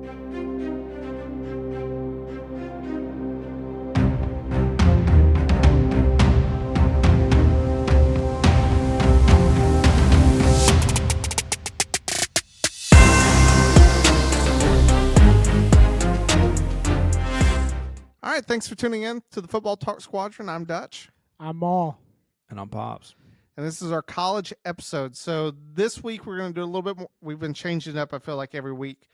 All right, thanks for tuning in to the Football Talk Squadron. I'm Dutch. I'm Maul. And I'm Pops. And this is our college episode. So this week we're going to do a little bit more. We've been changing it up, I feel like, every week.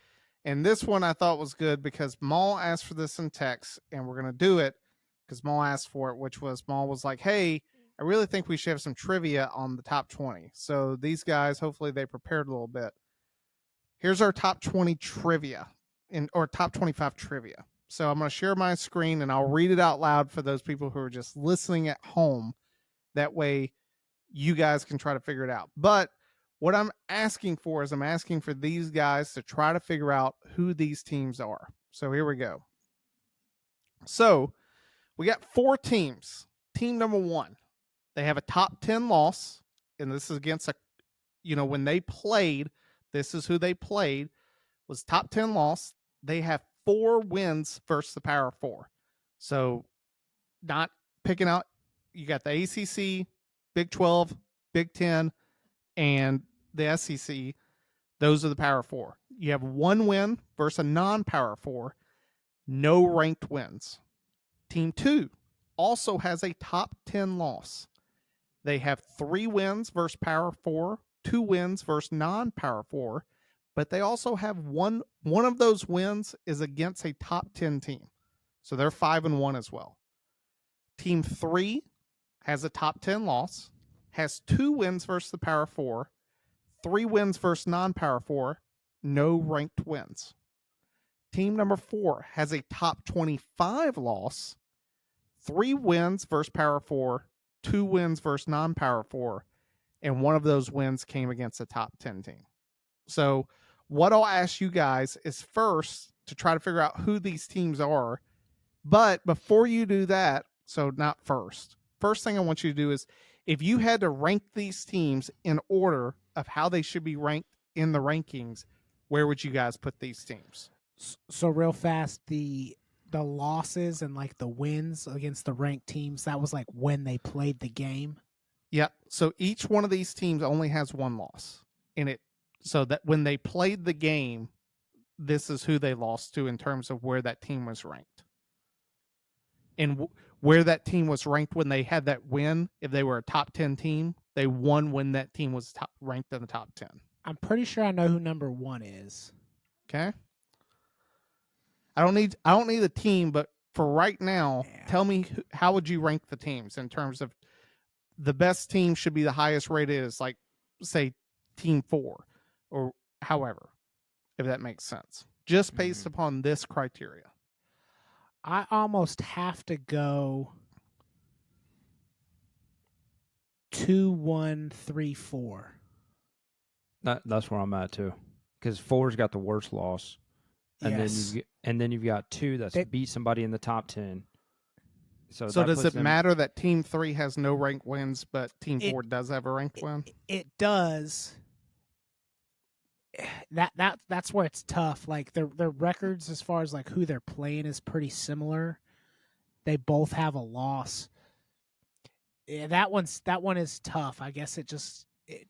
And this one I thought was good because Maul asked for this in text, and we're going to do it because Maul asked for it, which was Maul was like, hey, I really think we should have some trivia on the top 20. So these guys, hopefully they prepared a little bit. Here's our top 20 trivia, or top 25 trivia. So I'm going to share my screen and I'll read it out loud for those people who are just listening at home. That way you guys can try to figure it out. But what I'm asking for is I'm asking for these guys to try to figure out who these teams are. So here we go. So we got 4 teams. Team number 1, they have a top 10 loss. And this is against when they played, this is who they played, was top 10 loss. They have 4 wins versus the Power 4. So not picking out, you got the ACC, Big 12, Big 10, and the SEC. Those are the Power 4. You have 1 win versus a non-Power 4. No ranked wins. Team 2 also has a top 10 loss. They have 3 wins versus Power 4, 2 wins versus non-Power 4. But they also have one of those wins is against a top 10 team. So they're 5-1 as well. Team 3 has a top 10 loss, has 2 wins versus the Power 4, 3 wins versus non-Power 4, no ranked wins. Team number 4 has a top 25 loss, 3 wins versus Power 4, 2 wins versus non-Power 4, and one of those wins came against a top 10 team. So what I'll ask you guys is first to try to figure out who these teams are. But before you do that, so not first thing I want you to do is if you had to rank these teams in order of how they should be ranked in the rankings, where would you guys put these teams? So real fast, the losses and like the wins against the ranked teams, that was like when they played the game. Yep. So each one of these teams only has 1 loss in it. So that when they played the game, this is who they lost to in terms of where that team was ranked. And where that team was ranked when they had that win, if they were a top 10 team, they won when that team was ranked in the top 10. I'm pretty sure I know who number 1 is. Okay. I don't need the team, but for right now, tell me how would you rank the teams in terms of the best team should be the highest rated is like, say, team 4 or however, if that makes sense, just based upon this criteria. I almost have to go 2, 1, 3, 4. That's where I'm at too, because 4's got the worst loss, and yes. then you've got 2 that's beat somebody in the top 10. So does it matter that Team 3 has no ranked wins, but Team 4 does have a ranked win? It does. That's where it's tough. Like their records as far as like who they're playing is pretty similar. They both have a loss. Yeah, that one is tough. I guess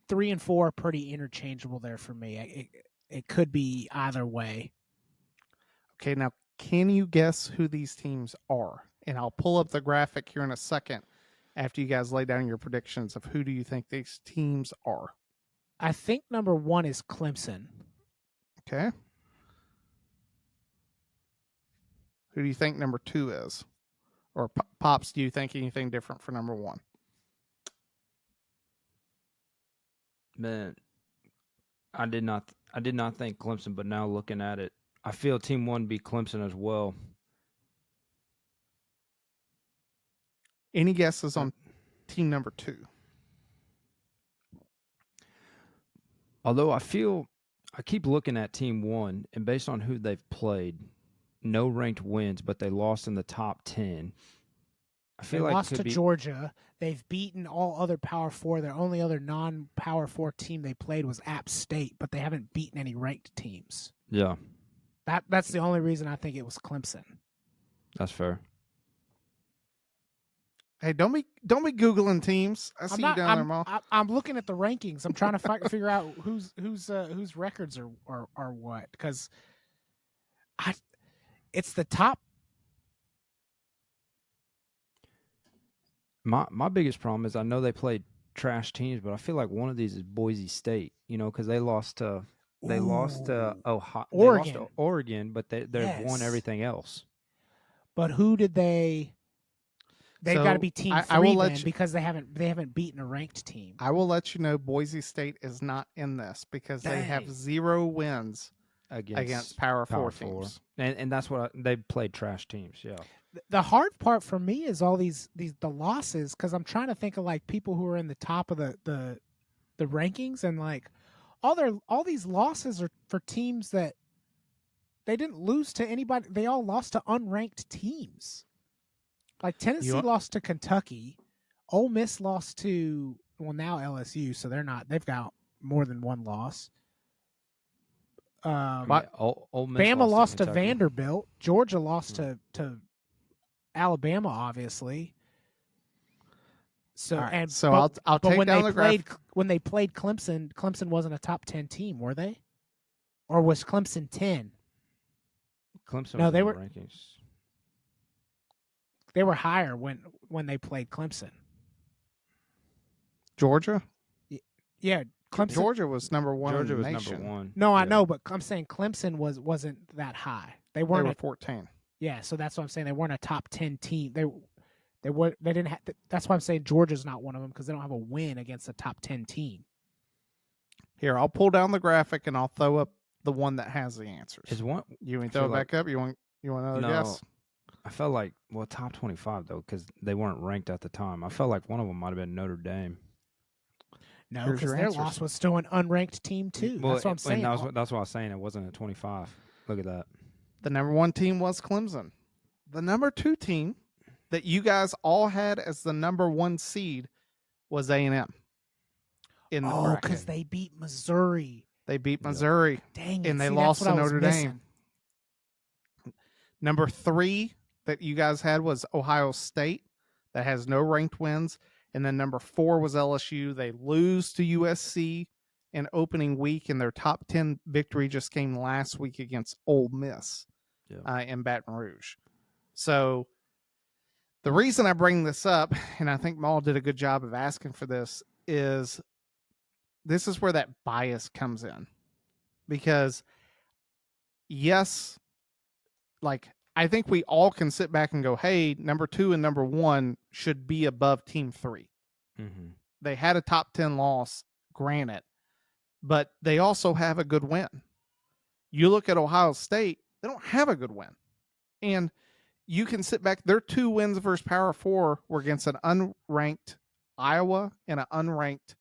3 and 4 are pretty interchangeable there for me. It could be either way. Okay, now can you guess who these teams are? And I'll pull up the graphic here in a second after you guys lay down your predictions of who do you think these teams are. I think number 1 is Clemson. Okay. Who do you think number 2 is? Or Pops, do you think anything different for number 1? Man, I did not think Clemson, but now looking at it, I feel Team 1 beat Clemson as well. Any guesses on team number 2? Although I keep looking at Team 1, and based on who they've played, no ranked wins, but they lost in the top 10. I feel they like lost to Georgia. They've beaten all other Power 4. Their only other non-Power 4 team they played was App State, but they haven't beaten any ranked teams. Yeah. That's the only reason I think it was Clemson. That's fair. Hey, don't be googling teams. I see you down there, Maul. I'm looking at the rankings. I'm trying to figure out whose records are what, because it's the top. My biggest problem is I know they played trash teams, but I feel like one of these is Boise State. Because they lost to Ohio, Oregon. They lost to Oregon, but they've won Yes. everything else. But who did they? They've got to be team 3 then, because they haven't beaten a ranked team. I will let you know Boise State is not in this because they have 0 wins against Power 4 teams. And that's what they played trash teams. Yeah. The hard part for me is all the losses, because I'm trying to think of like people who are in the top of the rankings, and like all these losses are for teams that they didn't lose to anybody. They all lost to unranked teams. Like Tennessee lost to Kentucky, Ole Miss lost to now LSU, so they've got more than one loss. Ole Miss Bama lost to Kentucky. Vanderbilt. Georgia lost to Alabama, obviously. So right, I'll take down the graph. When they played Clemson, Clemson wasn't a top 10 team, were they? Or was Clemson 10? Clemson. No, was they in were the rankings. They were higher when they played Clemson. Georgia? Yeah, Clemson. Georgia was number 1 Georgia in the was nation. number 1. No, I know, but I'm saying Clemson wasn't that high. They were weren't 14. Yeah, so that's what I'm saying. They weren't a top 10 team. They didn't have. That's why I'm saying Georgia's not one of them, because they don't have a win against a top 10 team. Here, I'll pull down the graphic and I'll throw up the one that has the answers. Is one you want to throw it back up? You want another guess? I felt like top 25 though, because they weren't ranked at the time. I felt like one of them might have been Notre Dame. No, because their loss was still an unranked team too. That's what I'm saying. That's what I was saying. It wasn't at 25. Look at that. The number 1 team was Clemson. The number 2 team that you guys all had as the number 1 seed was A&M. Because they beat Missouri. They beat Missouri. Dang it. And they lost to Notre Dame. Number 3 that you guys had was Ohio State, that has no ranked wins. And then number 4 was LSU. They lose to USC in opening week, and their top 10 victory just came last week against Ole Miss in Baton Rouge. So the reason I bring this up, and I think Maul did a good job of asking for this, is this is where that bias comes in. Because, yes, like, I think we all can sit back and go, hey, number 2 and number 1 should be above team 3. Mm-hmm. They had a top 10 loss, granted, but they also have a good win. You look at Ohio State, they don't have a good win. And you can sit back, their 2 wins versus Power 4 were against an unranked Iowa and an unranked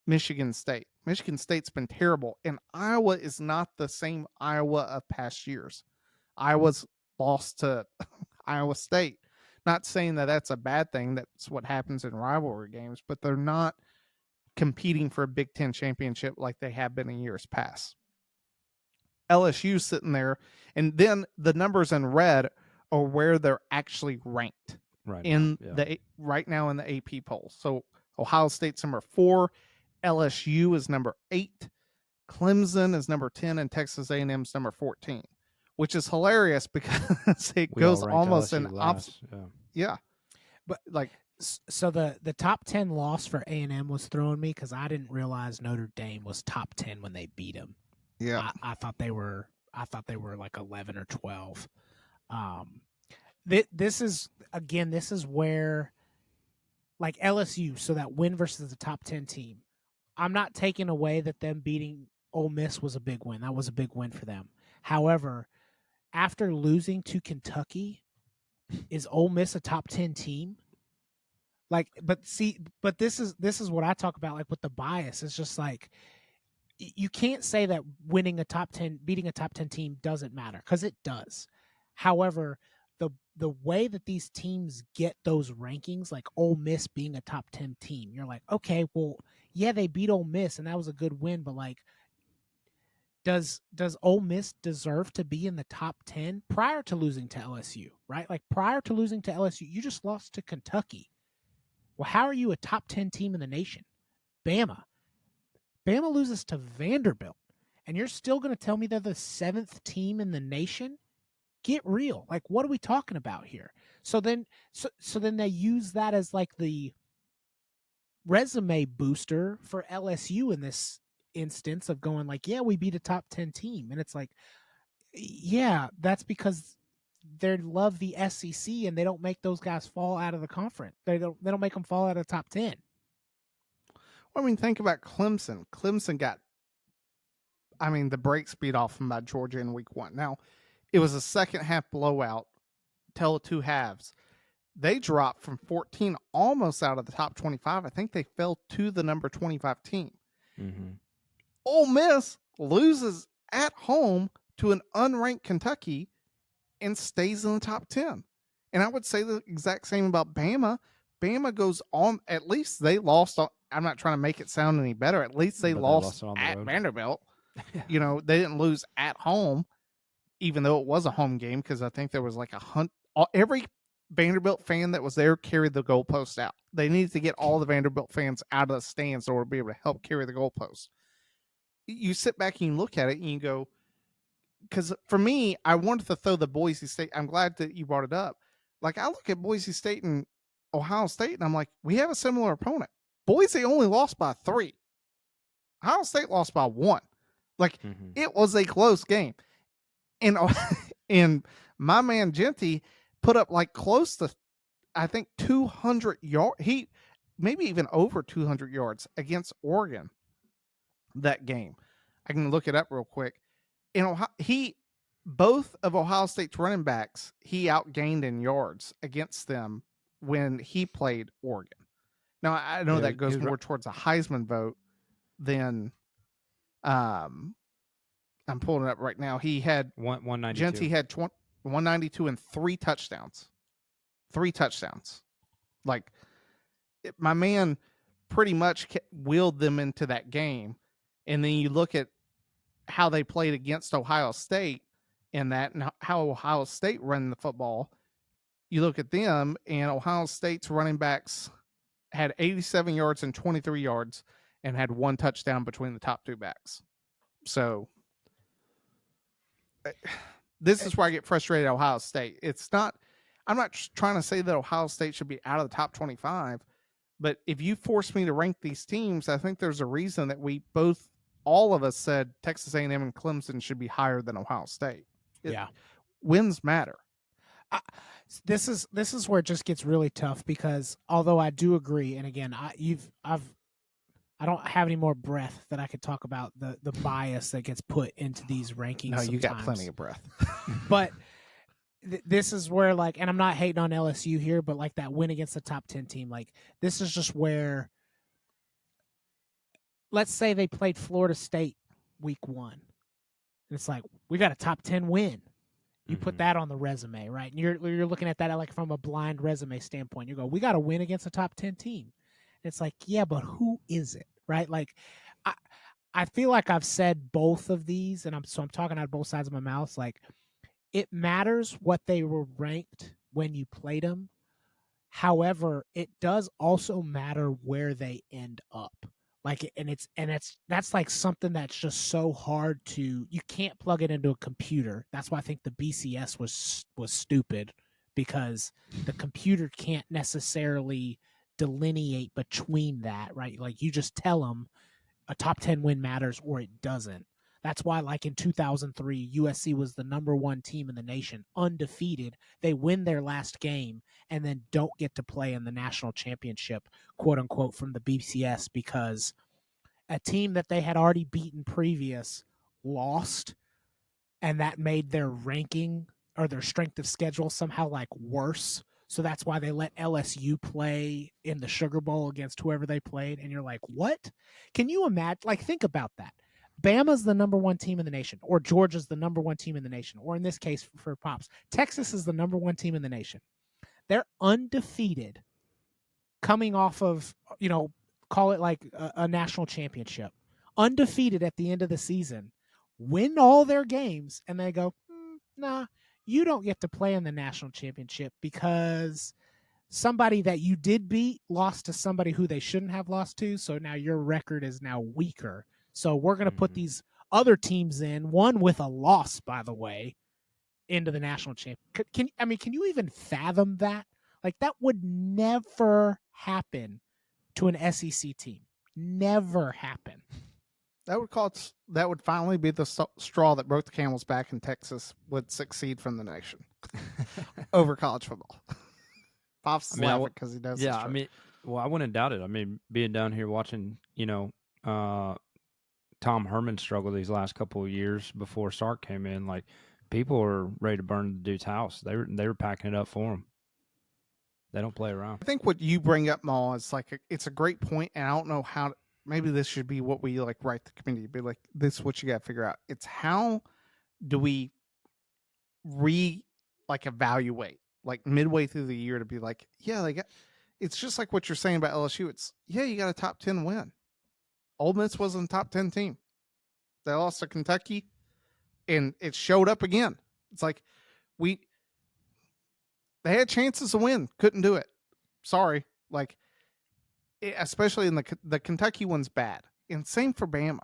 Michigan State. Michigan State's been terrible, and Iowa is not the same Iowa of past years. Iowa's lost to Iowa State. Not saying that that's a bad thing. That's what happens in rivalry games, but they're not competing for a Big Ten championship like they have been in years past. LSU sitting there, and then the numbers in red are where they're actually ranked right now in the AP poll. So Ohio State's number 4, LSU is number 8, Clemson is number 10, and Texas A&M's number 14. Which is hilarious because it goes almost in opposite. Yeah. But like, so the top 10 loss for A&M was throwing me because I didn't realize Notre Dame was top 10 when they beat them. Yeah. I thought they were like 11 or 12. This is where, like, LSU, so that win versus the top 10 team. I'm not taking away that them beating Ole Miss was a big win. That was a big win for them. However, after losing to Kentucky, is Ole Miss a top 10 team? Like, but this is what I talk about, like, with the bias. It's just like, you can't say that beating a top 10 team doesn't matter, because it does. However, the way that these teams get those rankings, like Ole Miss being a top 10 team, you're like, okay, well, yeah, they beat Ole Miss and that was a good win, but like, does Ole Miss deserve to be in the top 10 prior to losing to LSU, right? Like prior to losing to LSU, you just lost to Kentucky. Well, how are you a top 10 team in the nation? Bama loses to Vanderbilt, and you're still going to tell me they're the 7th team in the nation? Get real. Like, what are we talking about here? So then they use that as like the resume booster for LSU in this instance of going like, yeah, we beat a top 10 team. And it's like, yeah, that's because they love the SEC and they don't make those guys fall out of the conference. They don't make them fall out of the top 10. Well, I mean, think about Clemson. Clemson got, the brakes beat off them by Georgia in week 1. Now, it was a second half blowout, tell 2 halves. They dropped from 14 almost out of the top 25. I think they fell to the number 25 team. Mm-hmm. Ole Miss loses at home to an unranked Kentucky and stays in the top 10. And I would say the exact same about Bama. Bama goes on, at least they lost. I'm not trying to make it sound any better. At least they lost on the at road. Vanderbilt. They didn't lose at home, even though it was a home game, because I think there was like every Vanderbilt fan that was there carried the goalpost out. They needed to get all the Vanderbilt fans out of the stands in order to be able to help carry the goalpost. You sit back and you look at it and you go, because for me, I wanted to throw the Boise State. I'm glad that you brought it up. Like, I look at Boise State and Ohio State, and I'm like, we have a similar opponent. Boise only lost by 3. Ohio State lost by 1. Like, It was a close game. And my man Genty put up like close to, I think, 200 yards. He maybe even over 200 yards against Oregon that game. I can look it up real quick. Both of Ohio State's running backs, he outgained in yards against them when he played Oregon. Now, I know that goes more towards a Heisman vote than, I'm pulling it up right now. He had 192. Genty had 192 and 3 touchdowns. 3 touchdowns. Like, my man pretty much willed them into that game. And then you look at how they played against Ohio State in that, and how Ohio State ran the football. You look at them, and Ohio State's running backs had 87 yards and 23 yards and had 1 touchdown between the top 2 backs. So this is where I get frustrated at Ohio State. I'm not trying to say that Ohio State should be out of the top 25, but if you force me to rank these teams, I think there's a reason that all of us said Texas A&M and Clemson should be higher than Ohio State. Wins matter. This is where it just gets really tough, because although I do agree, and again, I don't have any more breath that I could talk about the bias that gets put into these rankings. No, you sometimes. got plenty of breath. But this is where, like, and I'm not hating on LSU here, but like that win against the top 10 team, like this is just where, let's say they played Florida State week 1. And it's like, we got a top 10 win. You put that on the resume, right? And you're looking at that like from a blind resume standpoint. You go, we got to win against a top 10 team. And it's like, yeah, but who is it, right? Like, I feel like I've said both of these, and I'm talking out of both sides of my mouth. Like, it matters what they were ranked when you played them. However, it does also matter where they end up. Like, that's like something that's just so hard you can't plug it into a computer. That's why I think the BCS was stupid, because the computer can't necessarily delineate between that, right? Like, you just tell them a top 10 win matters or it doesn't. That's why, like, in 2003, USC was the number 1 team in the nation, undefeated. They win their last game and then don't get to play in the national championship, quote unquote, from the BCS, because a team that they had already beaten previous lost, and that made their ranking or their strength of schedule somehow like worse. So that's why they let LSU play in the Sugar Bowl against whoever they played. And you're like, what? Can you imagine? Like, think about that. Bama's the number 1 team in the nation, or Georgia's the number 1 team in the nation, or in this case for Pops, Texas is the number 1 team in the nation. They're undefeated coming off of, call it like a national championship, undefeated at the end of the season. win all their games, and they go, nah, you don't get to play in the national championship because somebody that you did beat lost to somebody who they shouldn't have lost to. So now your record is now weaker. So we're going to put these other teams in, one with a loss, by the way, into the national championship. Can you even fathom that? Like, that would never happen to an SEC team. Never happen. That would finally be the straw that broke the camel's back, and Texas would succeed from the nation over college football. Pop's laughing because he knows. Yeah, I wouldn't doubt it. I mean, being down here watching, Tom Herman struggle these last couple of years before Sark came in, like, people are ready to burn the dude's house. They were packing it up for him. They don't play around. I think what you bring up, Maul, is like it's a great point, and I don't know how. Maybe this should be what we like write the committee. Be like, this is what you got to figure out. It's how do we evaluate like midway through the year to be like, yeah, they got. It's just like what you're saying about LSU. It's you got a top 10 win. Ole Miss wasn't a top 10 team. They lost to Kentucky, and it showed up again. It's like they had chances to win, couldn't do it. Sorry, like. Especially in the Kentucky one's bad, and same for Bama.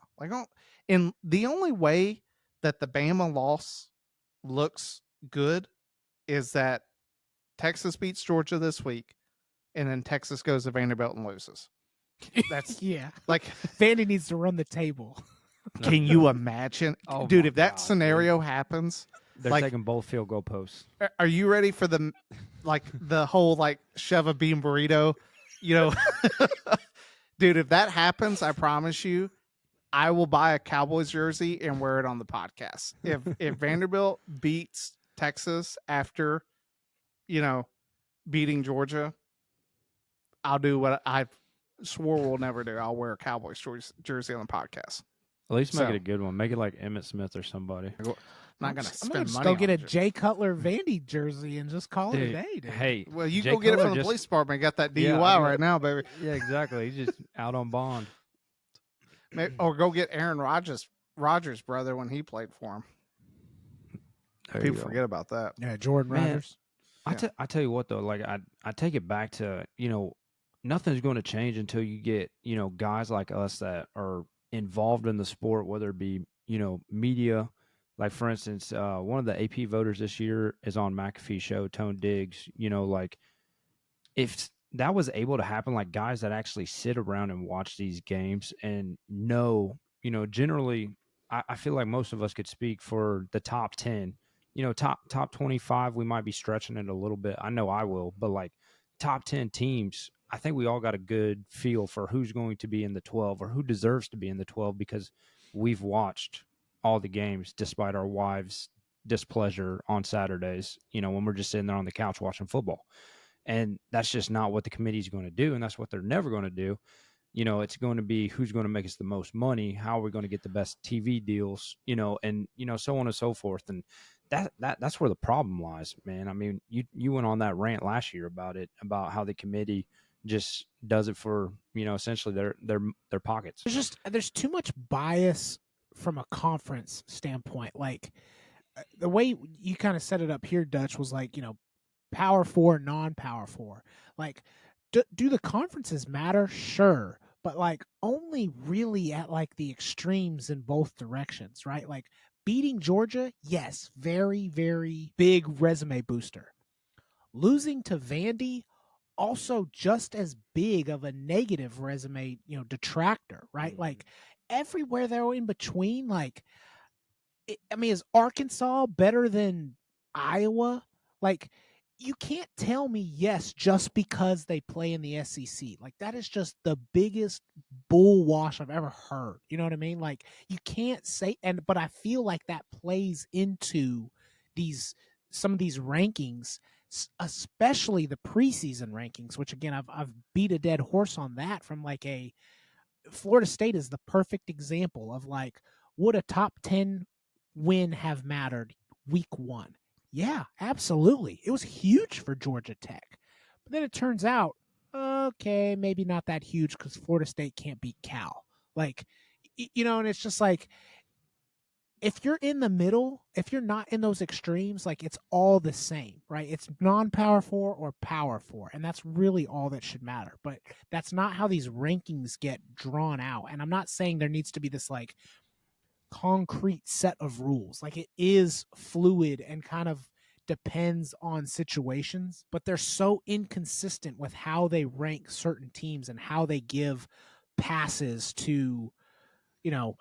And the only way that the Bama loss looks good is that Texas beats Georgia this week, and then Texas goes to Vanderbilt and loses. That's like Vandy needs to run the table. Can you imagine, dude? If that scenario happens, they're taking both field goal posts. Are you ready for the whole shove a bean burrito? Dude, if that happens, I promise you, I will buy a Cowboys jersey and wear it on the podcast. If Vanderbilt beats Texas after, beating Georgia, I'll do what I swore we'll never do. I'll wear a Cowboys jersey on the podcast. At least make it a good one. Make it like Emmitt Smith or somebody. I'm not going to spend money. Go get a Jay Cutler Vandy jersey and just call it a day, dude. Hey, well, you go get it from the police department. Got that DUI right now, baby. Yeah, exactly. He's just out on bond. Or go get Aaron Rodgers' brother when he played for him. People forget about that. Yeah, Jordan Rodgers. I tell you what though, like I take it back to nothing's going to change until you get guys like us that are involved in the sport, whether it be media. Like, for instance, one of the AP voters this year is on McAfee's show, Tone Diggs. If that was able to happen, like guys that actually sit around and watch these games and know, generally, I feel like most of us could speak for the top 10. Top 25, we might be stretching it a little bit. I know I will, but like top 10 teams, I think we all got a good feel for who's going to be in the 12 or who deserves to be in the 12 because we've watched all the games despite our wives' displeasure on Saturdays, when we're just sitting there on the couch watching football. And that's just not what the committee's going to do, and that's what they're never going to do. It's going to be who's going to make us the most money, how are we going to get the best TV deals, and so on and so forth. And that's where the problem lies, man. I mean, you went on that rant last year about about how the committee just does it for, essentially their pockets. There's too much bias from a conference standpoint. Like the way you kind of set it up here, Dutch, was like, Power 4, non-Power 4. Like, do the conferences matter? Sure. But like only really at like the extremes in both directions, right? Like beating Georgia, yes, very, very big resume booster. Losing to Vandy, also just as big of a negative resume, detractor, right? Mm-hmm. Like everywhere they're in between, like, is Arkansas better than Iowa? Like, you can't tell me yes just because they play in the SEC. Like, that is just the biggest bull wash I've ever heard. You know what I mean? Like, you can't say, but I feel like that plays into some of these rankings, especially the preseason rankings, which again, I've beat a dead horse on that from like Florida State is the perfect example of like, would a top 10 win have mattered week 1? Yeah, absolutely. It was huge for Georgia Tech. But then it turns out, okay, maybe not that huge because Florida State can't beat Cal. Like, and it's just like, if you're in the middle, if you're not in those extremes, like it's all the same, right? It's non-power 4 or power 4, and that's really all that should matter. But that's not how these rankings get drawn out. And I'm not saying there needs to be this like concrete set of rules. Like it is fluid and kind of depends on situations, but they're so inconsistent with how they rank certain teams and how they give passes to, you know,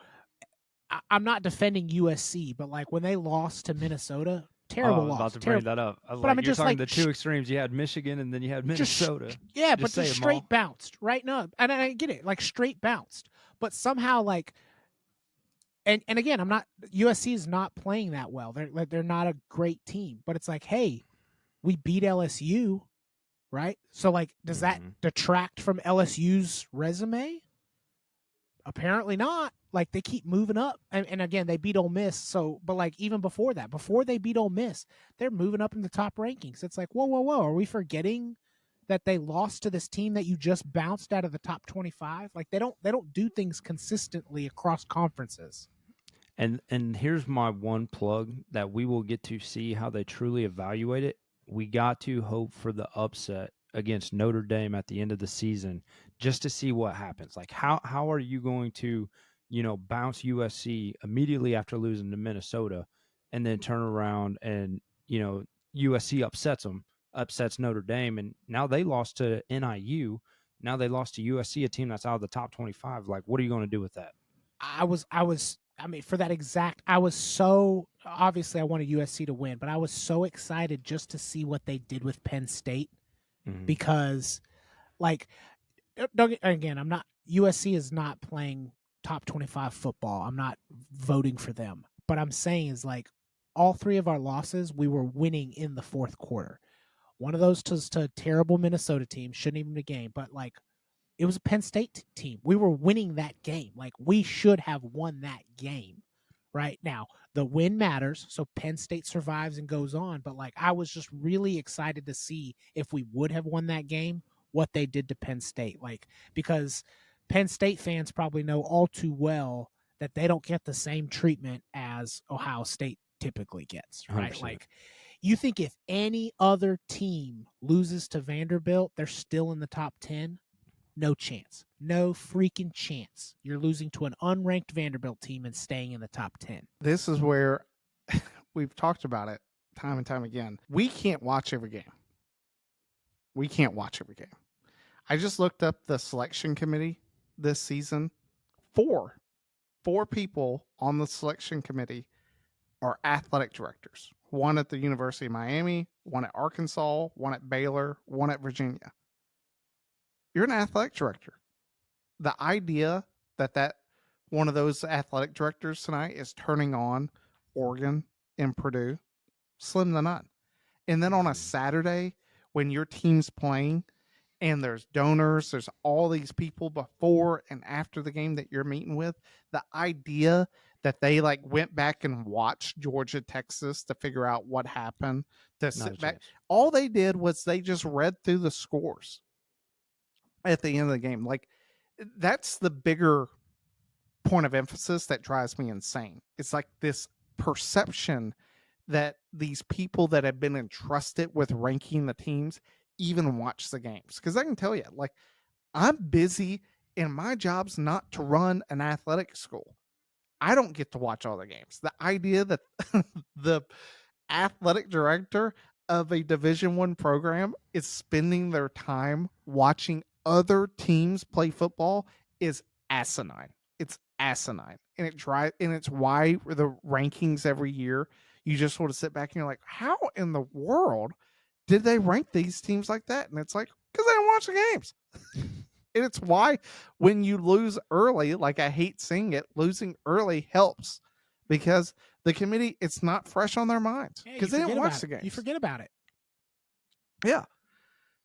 I'm not defending USC, but like when they lost to Minnesota, terrible I was loss. about to bring Terrible. that up. I was But I like, mean, you're just talking like the two extremes. You had Michigan and then you had Minnesota. Yeah, Just but say just it, straight Maul. bounced, right? No, and I get it, like straight bounced. But somehow, like, and again, I'm not USC is not playing that well. They're not a great team, but it's like, hey, we beat LSU, right? So like, does that detract from LSU's resume? Apparently not. Like they keep moving up, and again they beat Ole Miss. So, but like even before that, before they beat Ole Miss, they're moving up in the top rankings. It's like whoa, are we forgetting that they lost to this team that you just bounced out of the top 25? Like they don't do things consistently across conferences. And here's my one plug that we will get to see how they truly evaluate it. We got to hope for the upset against Notre Dame at the end of the season just to see what happens. Like how are you going to, bounce USC immediately after losing to Minnesota and then turn around and, USC upsets Notre Dame, and now they lost to NIU. Now they lost to USC, a team that's out of the top 25. Like, what are you going to do with that? I mean, for that exact, I was so obviously I wanted USC to win, but I was so excited just to see what they did with Penn State because, like, again, I'm not USC is not playing top 25 football. I'm not voting for them, but I'm saying is like all three of our losses, we were winning in the fourth quarter. One of those was to a terrible Minnesota team, shouldn't even be a game, but like it was a Penn State team. We were winning that game. Like we should have won that game. Right now, the win matters. So Penn State survives and goes on. But like I was just really excited to see if we would have won that game, what they did to Penn State. Like because Penn State fans probably know all too well that they don't get the same treatment as Ohio State typically gets. Right. 100%. Like you think if any other team loses to Vanderbilt, they're still in the top 10. No chance. No freaking chance. You're losing to an unranked Vanderbilt team and staying in the top 10. This is where we've talked about it time and time again. We can't watch every game. We can't watch every game. I just looked up the selection committee this season. Four people on the selection committee are athletic directors. One at the University of Miami, one at Arkansas, one at Baylor, one at Virginia. You're an athletic director. The idea that one of those athletic directors tonight is turning on Oregon and Purdue, slim to none. And then on a Saturday when your team's playing and there's donors, there's all these people before and after the game that you're meeting with, the idea that they like went back and watched Georgia, Texas to figure out what happened, to sit back. All they did was they just read through the scores at the end of the game. Like that's the bigger point of emphasis that drives me insane. It's like this perception that these people that have been entrusted with ranking the teams even watch the games. Because I can tell you, like, I'm busy and my job's not to run an athletic school. I don't get to watch all the games. The idea that the athletic director of a Division I program is spending their time watching other teams play football is asinine. It's asinine. And it's why the rankings every year, you just sort of sit back and you're like, how in the world did they rank these teams like that? And it's like, because they don't watch the games. And it's why when you lose early, like I hate saying it, losing early helps because the committee, it's not fresh on their minds because they don't watch the games. You forget about it. Yeah.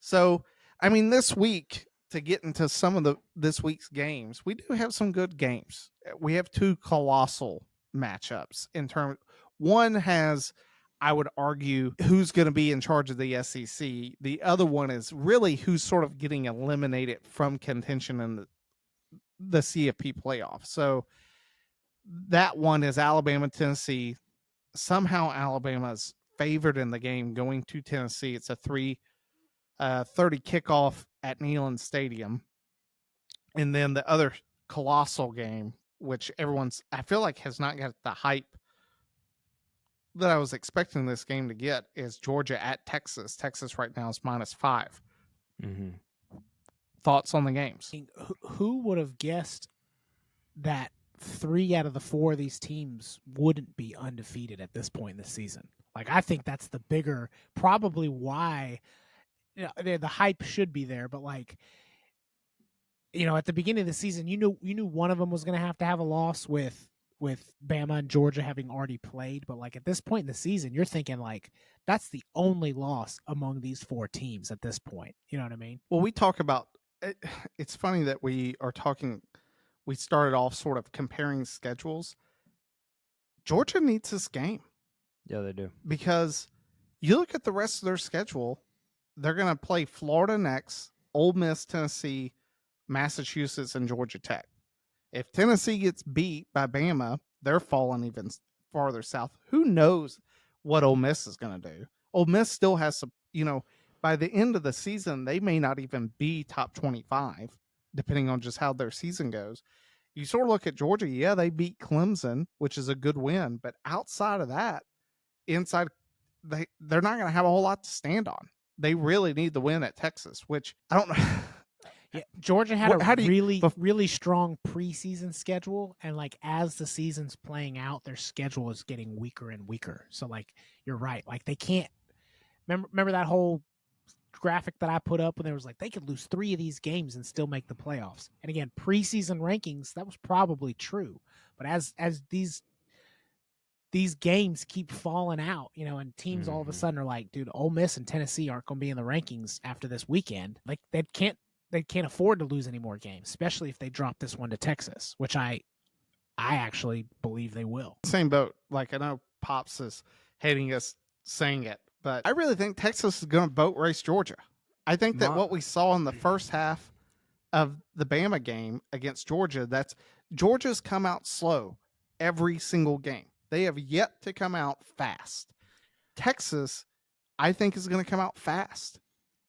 So, I mean, this week, to get into some of this week's games, we do have some good games. We have two colossal matchups in terms. One has, I would argue, who's going to be in charge of the SEC. The other one is really who's sort of getting eliminated from contention in the CFP playoff. So that one is Alabama, Tennessee. Somehow Alabama's favored in the game going to Tennessee. It's a 3:30 kickoff at Neyland Stadium. And then the other colossal game, which I feel like has not got the hype that I was expecting this game to get, is Georgia at Texas. Texas right now is -5. Mm-hmm. Thoughts on the games? Who would have guessed that 3 out of the 4 of these teams wouldn't be undefeated at this point in the season? Like, I think that's the bigger, probably why, the hype should be there, but like, at the beginning of the season, you knew one of them was going to have a loss with Bama and Georgia having already played, but like at this point in the season, you're thinking like that's the only loss among these 4 teams at this point. You know what I mean? Well, we talk about it's funny that we started off sort of comparing schedules. Georgia needs this game. Yeah, they do. Because you look at the rest of their schedule, they're going to play Florida next, Ole Miss, Tennessee, Massachusetts, and Georgia Tech. If Tennessee gets beat by Bama, they're falling even farther south. Who knows what Ole Miss is going to do? Ole Miss still has some, by the end of the season, they may not even be top 25, depending on just how their season goes. You sort of look at Georgia, yeah, they beat Clemson, which is a good win. But outside of that, they're not going to have a whole lot to stand on. They really need the win at Texas, which I don't know. Yeah, Georgia had really strong preseason schedule, and like as the season's playing out, their schedule is getting weaker and weaker. So like you're right, like they can't remember that whole graphic that I put up when there was like they could lose 3 of these games and still make the playoffs. And again, preseason rankings, that was probably true, but as these games keep falling out, and teams all of a sudden are like, dude, Ole Miss and Tennessee aren't going to be in the rankings after this weekend. Like they can't afford to lose any more games, especially if they drop this one to Texas, which I actually believe they will. Same boat. Like I know Pops is hating us saying it, but I really think Texas is going to boat race Georgia. I think that what we saw in the first half of the Bama game against Georgia, that's Georgia's come out slow every single game. They have yet to come out fast. Texas, I think, is going to come out fast.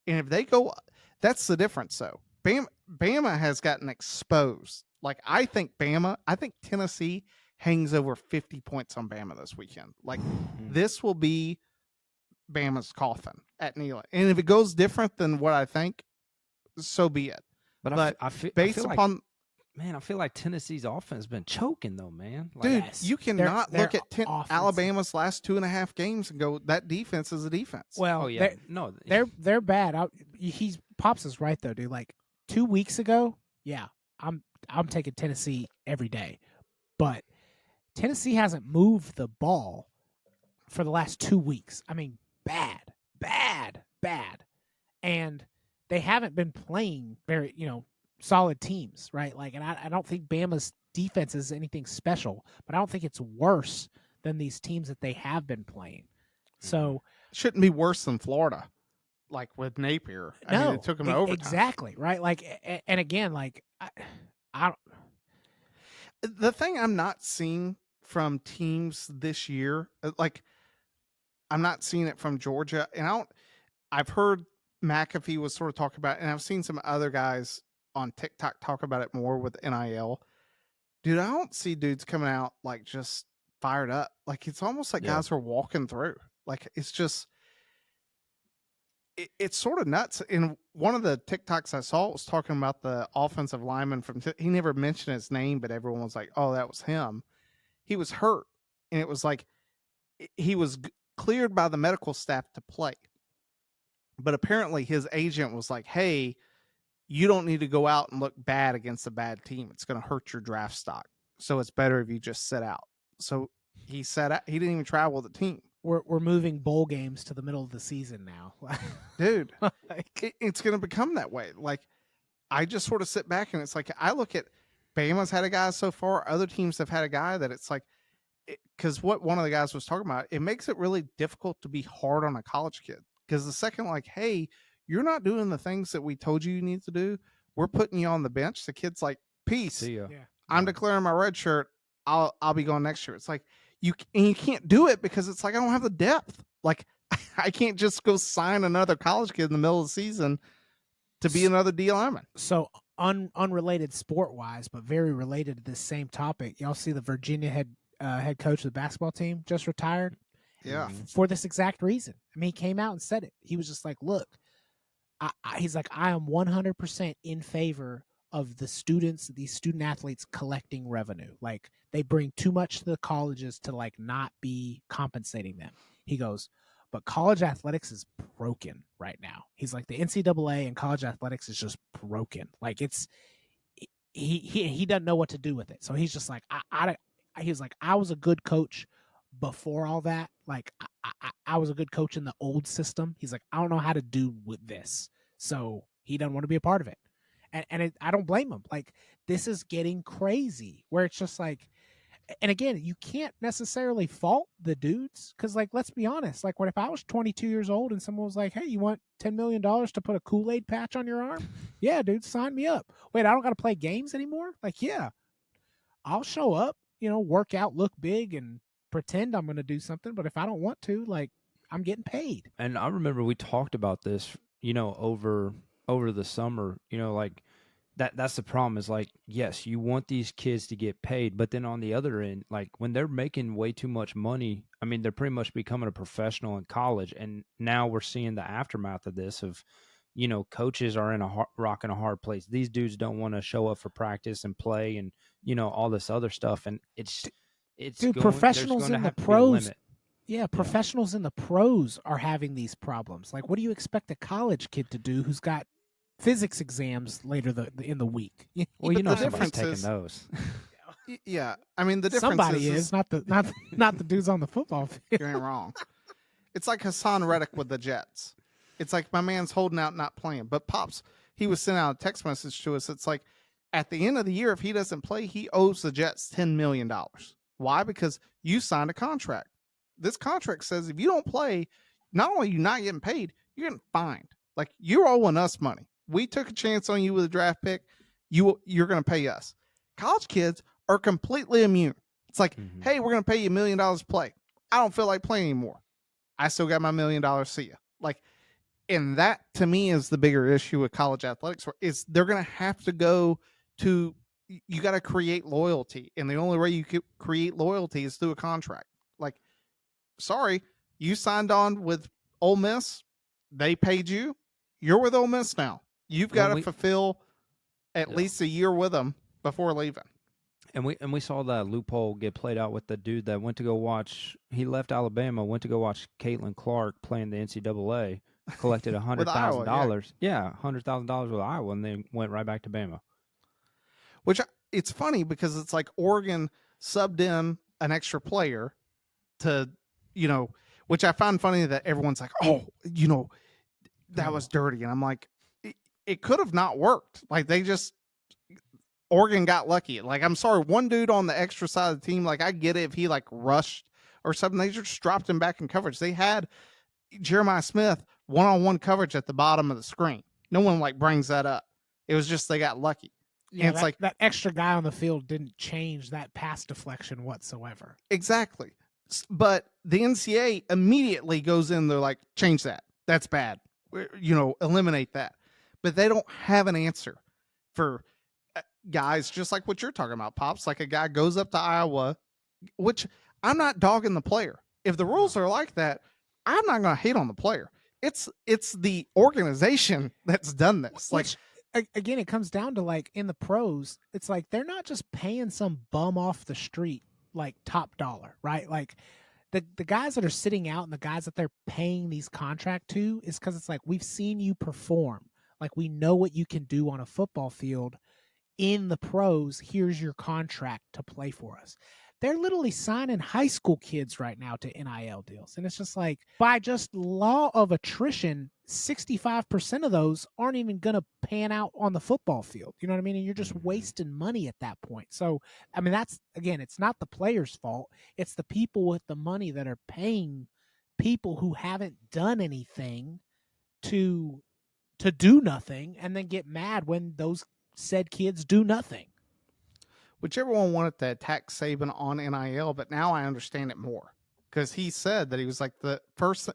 And if they go, that's the difference, though. Bama has gotten exposed. Like, I think Tennessee hangs over 50 points on Bama this weekend. Like, this will be Bama's coffin at Neyland. And if it goes different than what I think, so be it. But I feel like Tennessee's offense has been choking, though, man. Like, dude, you cannot look at Alabama's last 2.5 games and go, that defense is a defense. Well, they're bad. Pops is right though, dude. Like 2 weeks ago, yeah, I'm taking Tennessee every day, but Tennessee hasn't moved the ball for the last 2 weeks. I mean, bad, and they haven't been playing very, solid teams, right? Like, and I don't think Bama's defense is anything special, but I don't think it's worse than these teams that they have been playing. So it shouldn't be worse than Florida, like with Napier. I mean, it took them to overtime. Exactly, right? Like, and again, like, I don't. The thing I'm not seeing from teams this year, like, I'm not seeing it from Georgia, and I've heard McAfee was sort of talking about it, and I've seen some other guys on TikTok talk about it more with NIL. Dude, I don't see dudes coming out like just fired up. Like it's almost like guys are walking through. Like it's just it's sort of nuts. And one of the TikToks I saw was talking about the offensive lineman he never mentioned his name, but everyone was like, "Oh, that was him." He was hurt, and it was like he was cleared by the medical staff to play. But apparently his agent was like, "Hey, you don't need to go out and look bad against a bad team. It's going to hurt your draft stock. So it's better if you just sit out." So he sat out. He didn't even travel with the team. We're moving bowl games to the middle of the season now. Dude, it's going to become that way. Like, I just sort of sit back and it's like, I look at Bama's had a guy so far. Other teams have had a guy that it's like, because what one of the guys was talking about, it makes it really difficult to be hard on a college kid. Because the second, like, hey, you're not doing the things that we told you need to do, we're putting you on the bench. The kid's like, peace. See ya. I'm declaring my red shirt. I'll be going next year. It's like you can't do it because it's like I don't have the depth. Like I can't just go sign another college kid in the middle of the season to be another D lineman. So unrelated sport wise, but very related to this same topic. Y'all see the Virginia head coach of the basketball team just retired? Yeah. For this exact reason. I mean, he came out and said it. He was just like, look, he's like, I am 100% in favor of the students, these student athletes collecting revenue. Like they bring too much to the colleges to like not be compensating them. He goes, but college athletics is broken right now. He's like, the NCAA and college athletics is just broken. Like he doesn't know what to do with it. So he's just like, he's like, I was a good coach before all that. Like I was a good coach in the old system. He's like, I don't know how to do with this. So he doesn't want to be a part of it. And I don't blame him. Like this is getting crazy where it's just like, and again, you can't necessarily fault the dudes because, like, let's be honest. Like, what if I was 22 years old and someone was like, "Hey, you want $10 million to put a Kool-Aid patch on your arm?" Yeah, dude, sign me up. Wait, I don't got to play games anymore? Like, yeah, I'll show up, work out, look big, and pretend I'm going to do something. But if I don't want to, like, I'm getting paid. And I remember we talked about this, over the summer, like that's the problem is like, yes, you want these kids to get paid, but then on the other end, like when they're making way too much money, I mean, they're pretty much becoming a professional in college. And now we're seeing the aftermath of this of, coaches are in a rock and a hard place. These dudes don't want to show up for practice and play and, all this other stuff. And it's dude, professionals in the pros. Yeah, professionals in the pros are having these problems. Like, what do you expect a college kid to do who's got physics exams later in the week? Well, the somebody's difference taking is- those. Yeah, I mean the difference Somebody is not the dudes on the football field. you ain't wrong. It's like Hassan Reddick with the Jets. It's like my man's holding out, not playing. But Pops, he was sending out a text message to us. It's like at the end of the year, if he doesn't play, he owes the Jets $10 million. Why? Because you signed a contract. This contract says if you don't play, not only are you not getting paid, you're getting fined. Like you're owing us money. We took a chance on you with a draft pick. You're going to pay us. College kids are completely immune. It's like, hey, we're going to pay you $1 million to play. I don't feel like playing anymore. I still got my $1 million. See ya. Like, and that to me is the bigger issue with college athletics. Is they're going to have to go to. You got to create loyalty, and the only way you can create loyalty is through a contract. Like, sorry, you signed on with Ole Miss. They paid you. You're with Ole Miss now. You've got to fulfill at least a year with them before leaving. And we saw that loophole get played out with the dude that went to go watch. He left Alabama, went to go watch Caitlin Clark playing the NCAA, collected $100,000. Yeah, $100,000 with Iowa, and then went right back to Bama. Which it's funny because it's like Oregon subbed in an extra player to, which I find funny that everyone's like, oh, that was dirty. And I'm like, it could have not worked. Like Oregon got lucky. Like, I'm sorry, one dude on the extra side of the team, like I get it if he like rushed or something, they just dropped him back in coverage. They had Jeremiah Smith one-on-one coverage at the bottom of the screen. No one like brings that up. It was just they got lucky. Yeah, and it's like that extra guy on the field didn't change that pass deflection whatsoever. Exactly. But the NCAA immediately goes in there like, change that. That's bad. Eliminate that. But they don't have an answer for guys just like what you're talking about, Pops. Like a guy goes up to Iowa, which I'm not dogging the player. If the rules are like that, I'm not going to hate on the player. It's the organization that's done this. Which, again, it comes down to like in the pros, it's like they're not just paying some bum off the street like top dollar, right? Like the guys that are sitting out and the guys that they're paying these contract to is because it's like we've seen you perform. Like we know what you can do on a football field. In the pros, here's your contract to play for us. They're literally signing high school kids right now to NIL deals. And it's just like, by just law of attrition, 65% of those aren't even going to pan out on the football field. You know what I mean? And you're just wasting money at that point. So, I mean, that's, again, it's not the player's fault. It's the people with the money that are paying people who haven't done anything to do nothing and then get mad when those said kids do nothing. whichever one wanted to attack Saban on NIL, but now I understand it more because he said that he was like the first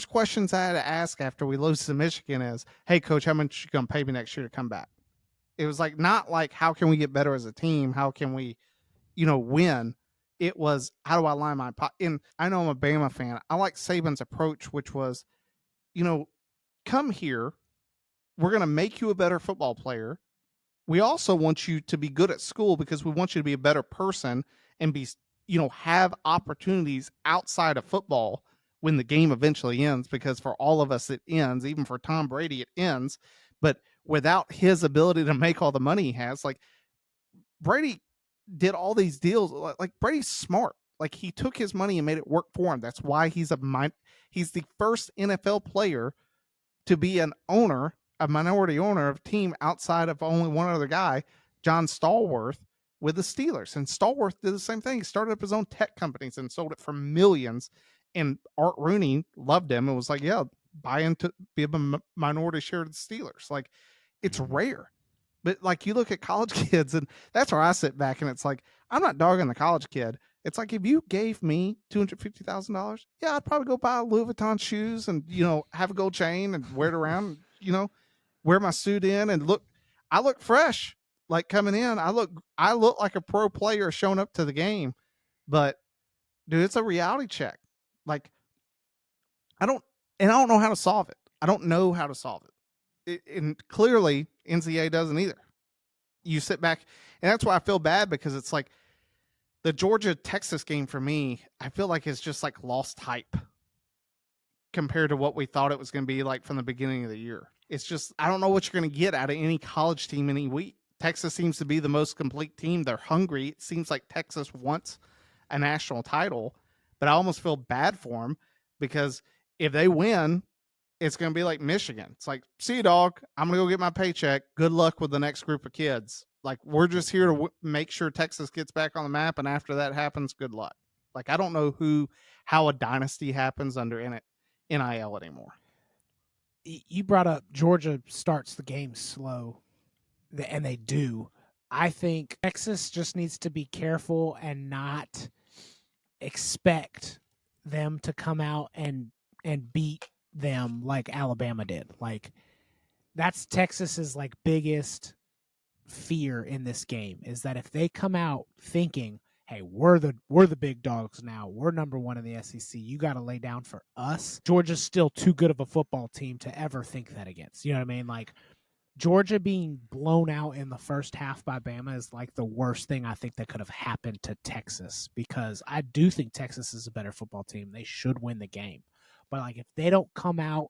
questions I had to ask after we lose to Michigan is, "Hey, coach, how much you gonna pay me next year to come back?" It was like not like how can we get better as a team, how can we, win. It was how do I line my pot? And I know I'm a Bama fan. I like Saban's approach, which was, come here. We're gonna make you a better football player. We also want you to be good at school because we want you to be a better person and be, have opportunities outside of football when the game eventually ends, because for all of us it ends, even for Tom Brady it ends. But without his ability to make all the money he has, like Brady did all these deals, like Brady's smart. Like he took his money and made it work for him. That's why he's the first NFL player to be a minority owner of a team outside of only one other guy, John Stallworth, with the Steelers. And Stallworth did the same thing. He started up his own tech companies and sold it for millions. And Art Rooney loved him and was like, yeah, buy into, be a minority share of the Steelers. Like, it's rare. But like you look at college kids, and that's where I sit back and it's like, I'm not dogging the college kid. It's like if you gave me $250,000, yeah, I'd probably go buy Louis Vuitton shoes and have a gold chain and wear it around. Wear my suit in and look. I look fresh, like coming in. I look like a pro player showing up to the game. But dude, it's a reality check. Like I don't know how to solve it. I don't know how to solve it. And clearly NCAA doesn't either. You sit back, and that's why I feel bad, because it's like the Georgia Texas game for me, I feel like it's just like lost hype compared to what we thought it was going to be like from the beginning of the year. It's just, I don't know what you're going to get out of any college team any week. Texas seems to be the most complete team. They're hungry. It seems like Texas wants a national title, but I almost feel bad for them because if they win, it's going to be like Michigan. It's like, see you, dog. I'm going to go get my paycheck. Good luck with the next group of kids. Like, we're just here to make sure Texas gets back on the map. And after that happens, good luck. Like, I don't know how a dynasty happens under NIL anymore. You brought up Georgia starts the game slow, and they do. I think Texas just needs to be careful and not expect them to come out and beat them like Alabama did. Like, that's Texas's like biggest fear in this game, is that if they come out thinking, hey, we're the big dogs now, we're number one in the SEC, you got to lay down for us. Georgia's still too good of a football team to ever think that against. You know what I mean? Like, Georgia being blown out in the first half by Bama is like the worst thing I think that could have happened to Texas, because I do think Texas is a better football team. They should win the game. But like, if they don't come out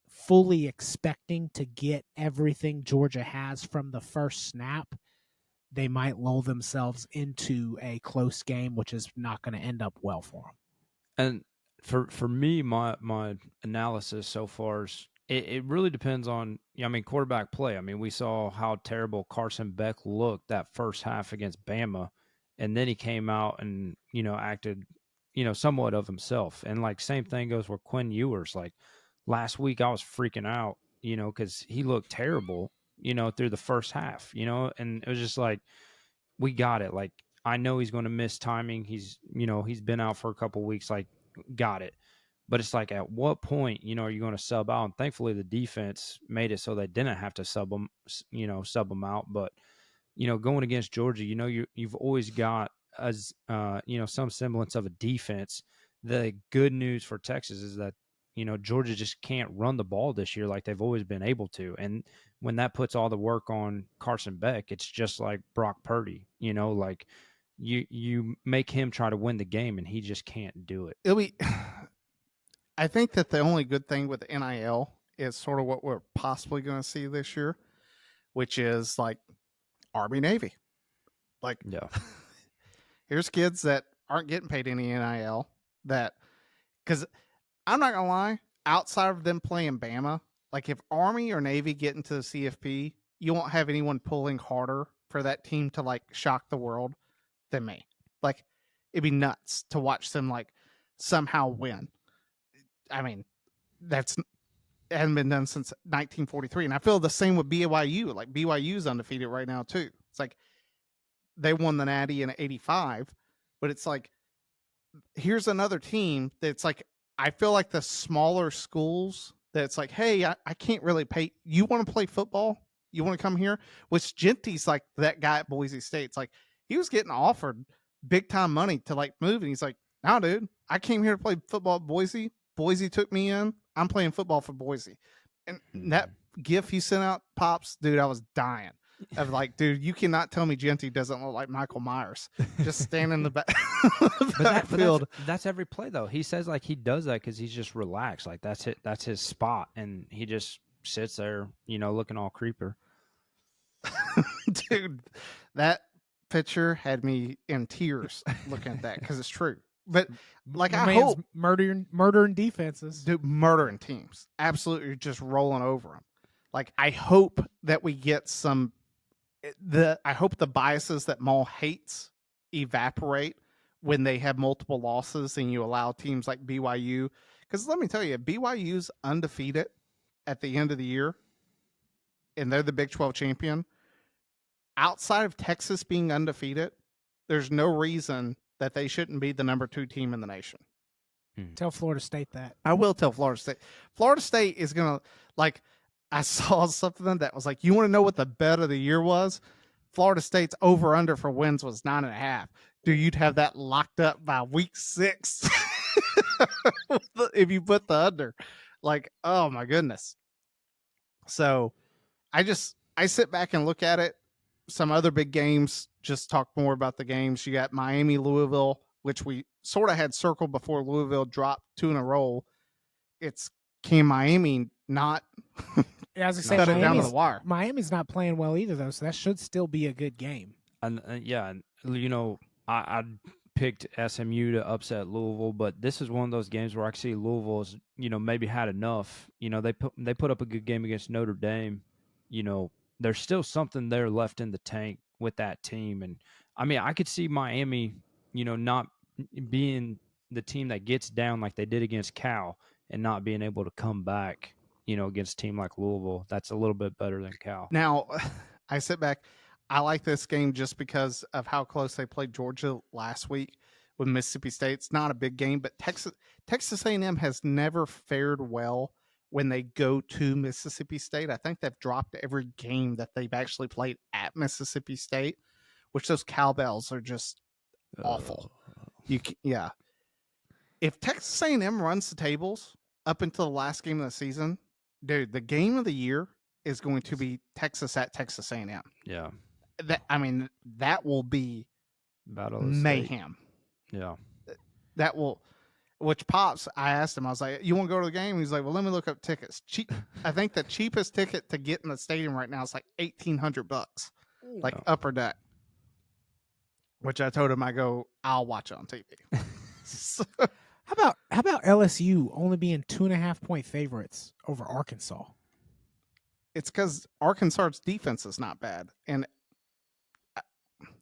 fully expecting to get everything Georgia has from the first snap, they might lull themselves into a close game, which is not going to end up well for them. And for me, my analysis so far is it really depends on, quarterback play. I mean, we saw how terrible Carson Beck looked that first half against Bama, and then he came out and acted somewhat of himself. And like same thing goes with Quinn Ewers. Like last week, I was freaking out, because he looked terrible, through the first half, and it was just like, we got it. Like, I know he's going to miss timing. He's been out for a couple weeks. Like, got it. But it's like, at what point, are you going to sub out? And thankfully, the defense made it so they didn't have to sub them out. But, going against Georgia, you've always got some semblance of a defense. The good news for Texas is that, Georgia just can't run the ball this year like they've always been able to. And when that puts all the work on Carson Beck, it's just like Brock Purdy, like you make him try to win the game and he just can't do it. I think that the only good thing with NIL is sort of what we're possibly going to see this year, which is like Army Navy. Like, yeah. Here's kids that aren't getting paid any NIL, because I'm not going to lie, outside of them playing Bama, like if Army or Navy get into the CFP, you won't have anyone pulling harder for that team to like shock the world than me. Like, it'd be nuts to watch them like somehow win. I mean, it hasn't been done since 1943. And I feel the same with BYU. Like, BYU's undefeated right now too. It's like they won the Natty in '85, but it's like here's another team that's like I feel like the smaller schools that's like, hey, I can't really pay. You want to play football? You want to come here? Which Genty's like that guy at Boise State. It's like he was getting offered big time money to like move, and he's like, no, dude, I came here to play football at Boise. Boise took me in. I'm playing football for Boise. And that gif you sent out, Pops, dude, I was dying. Of like, dude, you cannot tell me Genty doesn't look like Michael Myers just standing in the back backfield. That's every play though. He says like he does that because he's just relaxed. Like that's it. That's his spot, and he just sits there, looking all creeper. Dude, that picture had me in tears looking at that because it's true. But like, I hope murdering defenses, dude, murdering teams, absolutely just rolling over them. Like, I hope that we get some. I hope the biases that Maul hates evaporate when they have multiple losses and you allow teams like BYU. Because let me tell you, BYU's undefeated at the end of the year, and they're the Big 12 champion. Outside of Texas being undefeated, there's no reason that they shouldn't be the number 2 team in the nation. Tell Florida State that. I will tell Florida State. Florida State is going to, like, I saw something that was like, you want to know what the bet of the year was? Florida State's over-under for wins was 9.5. Dude, you'd have that locked up by week 6 if you put the under. Like, oh, my goodness. So I sit back and look at it. Some other big games, just talk more about the games. You got Miami, Louisville, which we sort of had circled before Louisville dropped 2 in a row. Can Miami not Yeah, I was cut it down to the wire? Miami's not playing well either, though, so that should still be a good game. And I picked SMU to upset Louisville, but this is one of those games where I see Louisville's, maybe had enough. They put up a good game against Notre Dame. There's still something there left in the tank with that team, and I mean, I could see Miami, not being the team that gets down like they did against Cal and not being able to come back, against a team like Louisville. That's a little bit better than Cal. Now, I sit back. I like this game just because of how close they played Georgia last week with Mississippi State. It's not a big game, but Texas A&M has never fared well when they go to Mississippi State. I think they've dropped every game that they've actually played at Mississippi State, which those cowbells are just awful. If Texas A&M runs the tables up until the last game of the season, dude, the game of the year is going to be Texas at Texas A&M. Yeah. That will be Battle mayhem. Yeah. That will, which Pops, I asked him, I was like, you want to go to the game? He's like, well, let me look up tickets. I think the cheapest ticket to get in the stadium right now is like $1,800, like upper deck. Which I told him, I'll watch it on TV. So, how about LSU only being 2.5-point favorites over Arkansas? It's because Arkansas's defense is not bad, and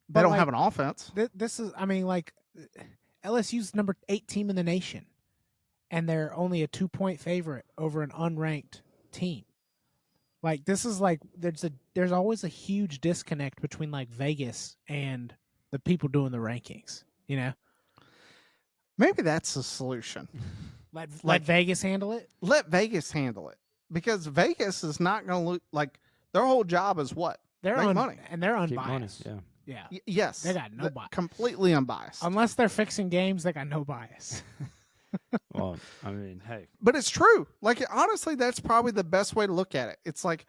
they don't have an offense. This is, LSU's number 8 team in the nation, and they're only a 2-point favorite over an unranked team. Like, this is like there's always a huge disconnect between like Vegas and the people doing the rankings. Maybe that's the solution. Let Vegas handle it. Let Vegas handle it, because Vegas is not going to look like their whole job is what? They're money, and they're unbiased. Money, yeah. Yes, they got no bias. Completely unbiased. Unless they're fixing games, they got no bias. Well, I mean, hey, but it's true. Like, honestly, that's probably the best way to look at it. It's like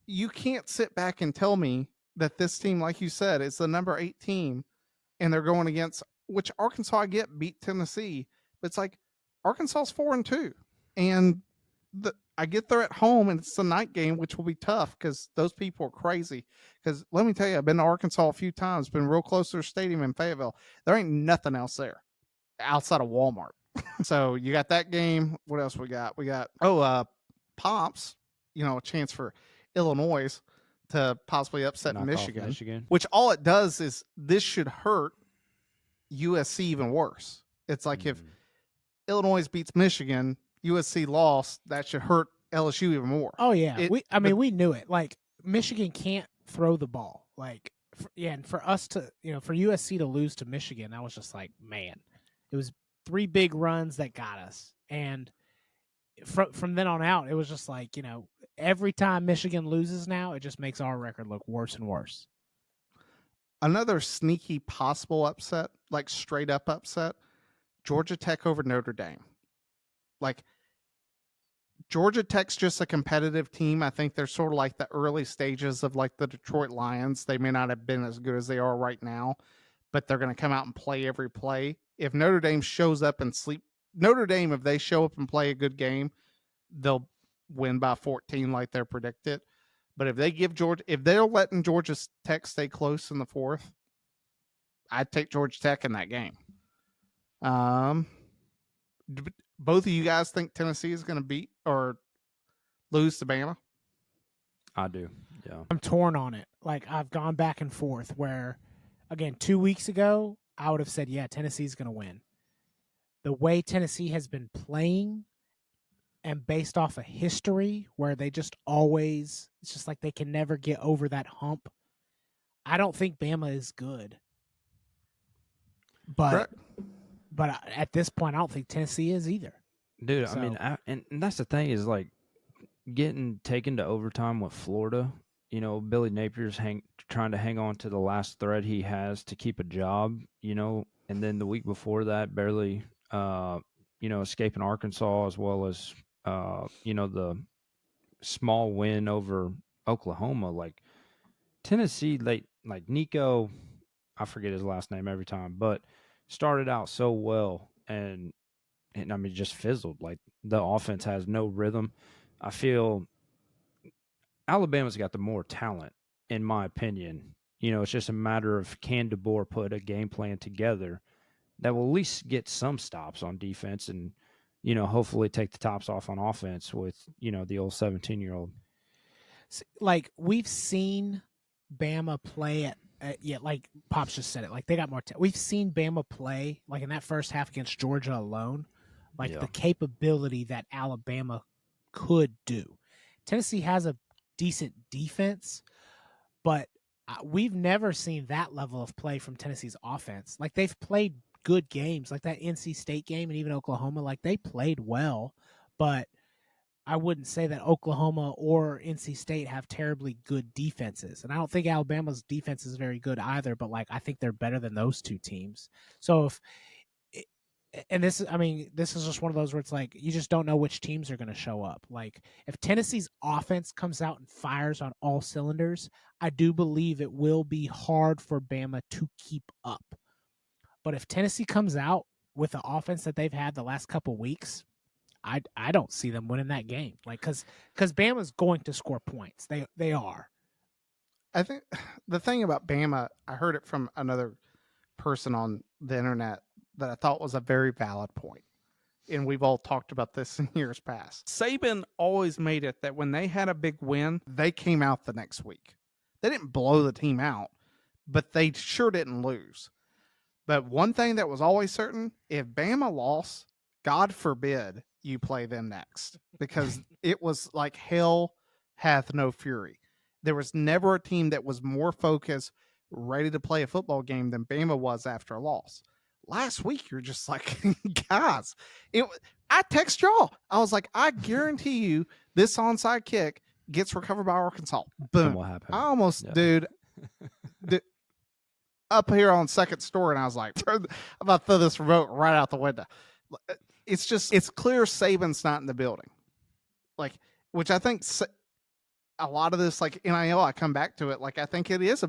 you can't sit back and tell me that this team, like you said, is the number 8 team, and they're going against, which Arkansas beat Tennessee, but it's like Arkansas's 4-2, and I get there at home, and it's the night game, which will be tough because those people are crazy. Because let me tell you, I've been to Arkansas a few times, been real close to their stadium in Fayetteville. There ain't nothing else there outside of Walmart. So you got that game. What else we got? We got Pops. A chance for Illinois to possibly upset Michigan. Which all it does is this should hurt USC even worse. It's like if Illinois beats Michigan, USC lost, that should hurt LSU even more. Oh yeah, we knew it. Like, Michigan can't throw the ball. Like, and for us to, for USC to lose to Michigan, I was just like, man, it was 3 big runs that got us. And from then on out, it was just like, every time Michigan loses now, it just makes our record look worse and worse. Another sneaky possible upset, like straight up upset, Georgia Tech over Notre Dame. Like, Georgia Tech's just a competitive team. I think they're sort of like the early stages of like the Detroit Lions. They may not have been as good as they are right now, but they're going to come out and play every play. If Notre Dame shows up and if they show up and play a good game, they'll win by 14 like they're predicted. But if they're letting Georgia Tech stay close in the fourth, I'd take Georgia Tech in that game. Both of you guys think Tennessee is going to beat or lose to Bama? I do. Yeah. I'm torn on it. Like, I've gone back and forth where, again, 2 weeks ago, I would have said, yeah, Tennessee's going to win. The way Tennessee has been playing and based off of history where they just always, it's just like they can never get over that hump. I don't think Bama is good. But at this point, I don't think Tennessee is either. Dude, so, I mean, and that's the thing is, like, getting taken to overtime with Florida, Billy Napier's trying to hang on to the last thread he has to keep a job, and then the week before that, barely, escaping Arkansas, as well as, the small win over Oklahoma. Like, Tennessee, like Nico, I forget his last name every time, but started out so well and I mean, just fizzled. Like, the offense has no rhythm. I feel Alabama's got the more talent, in my opinion. It's just a matter of can DeBoer put a game plan together that will at least get some stops on defense and, hopefully take the tops off on offense with, the old 17-year-old. Like, we've seen Bama play at like Pops just said it. Like, they got more. We've seen Bama play, like, in that first half against Georgia alone. Like, the capability that Alabama could do. Tennessee has a decent defense, but we've never seen that level of play from Tennessee's offense. Like, they've played good games, like that NC State game and even Oklahoma. Like, they played well, but I wouldn't say that Oklahoma or NC State have terribly good defenses. And I don't think Alabama's defense is very good either, but, like, I think they're better than those two teams. So this is just one of those where it's like, you just don't know which teams are going to show up. Like, if Tennessee's offense comes out and fires on all cylinders, I do believe it will be hard for Bama to keep up. But if Tennessee comes out with the offense that they've had the last couple weeks, I don't see them winning that game. Like, because Bama's going to score points. They are. I think the thing about Bama, I heard it from another person on the internet that I thought was a very valid point. And we've all talked about this in years past. Saban always made it that when they had a big win, they came out the next week. They didn't blow the team out, but they sure didn't lose. But one thing that was always certain, if Bama lost, God forbid you play them next, because it was like hell hath no fury. There was never a team that was more focused, ready to play a football game than Bama was after a loss. Last week, you're just like, guys, I text y'all. I was like, I guarantee you this onside kick gets recovered by Arkansas. Boom. What happened? I almost, dude, up here on second story, and I was like, I'm about to throw this remote right out the window. It's clear Saban's not in the building. Like, which I think a lot of this, like NIL, I come back to it. Like, I think it is